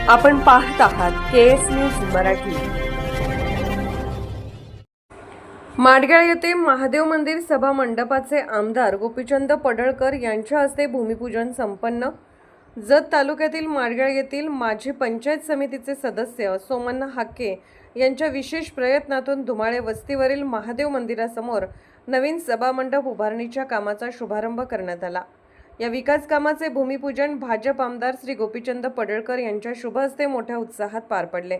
आपण पाहत आहात केएस न्यूज मराठी। माडगाळ येथे महादेव मंदिर सभा मंडपाचे आमदार गोपीचंद पडळकर यांच्या हस्ते भूमिपूजन संपन्न। जत तालुक्यातील माडगाळ येथील माजी पंचायत समितीचे सदस्य सोमन हाके यांच्या विशेष प्रयत्नातून धुमाळे वस्तीवरील महादेव मंदिरासमोर नवीन सभा मंडप उभारणीच्या कामाचा शुभारंभ करण्यात आला। या विकास कामाचे भूमिपूजन भाजप आमदार श्री गोपीचंद पडळकर यांच्या शुभ हस्ते मोठ्या उत्साहात पार पडले।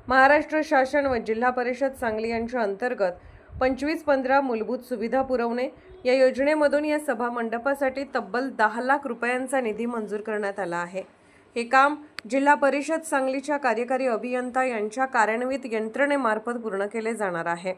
महाराष्ट्र शासन व जिल्हा परिषद सांगली यांच्या अंतर्गत 25-15 मूलभूत सुविधा पुरवणे या योजनेमधून या सभा मंडपासाठी तब्बल 10 लाख रुपयांचा निधी मंजूर करण्यात आला आहे। हे काम जिल्हा परिषद सांगलीच्या कार्यकारी अभियंता यांच्या कार्यान्वित यंत्रणेमार्फत पूर्ण केले जाणार आहे।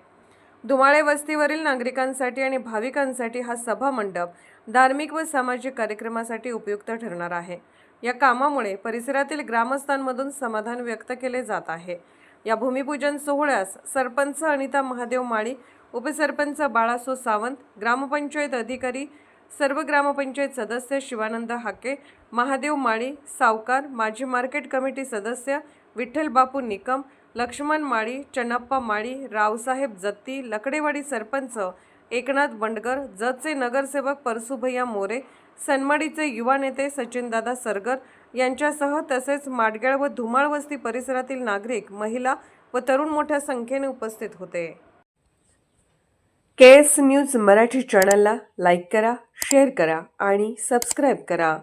धुमाळे वस्तीवरील नागरिकांसाठी आणि भाविकांसाठी हा सभा मंडप धार्मिक व सामाजिक कार्यक्रमासाठी उपयुक्त ठरणार आहे। या कामामुळे परिसरातील ग्रामस्थांमधून समाधान व्यक्त केले जात आहे। या भूमिपूजन सोहळ्यास सरपंच अनिता महादेव माळी, उपसरपंच बाळासो सावंत, ग्रामपंचायत अधिकारी, सर्व ग्रामपंचायत सदस्य शिवानंद हाके, महादेव माळी, सावकार, माजी मार्केट कमिटी सदस्य विठ्ठल बापू निकम, लक्ष्मण माळी, चन्नप्पा माळी, रावसाहेब जत्ती, लकडेवाडी सरपंच एकनाथ बंडगर, जतचे नगरसेवक परसुभैया मोरे, सनमडीचे युवा नेते सचिनदादा सरगर यांच्यासह तसेच माडगाळ व धुमाळ वस्ती परिसरातील नागरिक, महिला व तरुण मोठ्या संख्येने उपस्थित होते। केएस न्यूज मराठी चॅनलला लाईक करा, शेअर करा आणि सबस्क्राईब करा।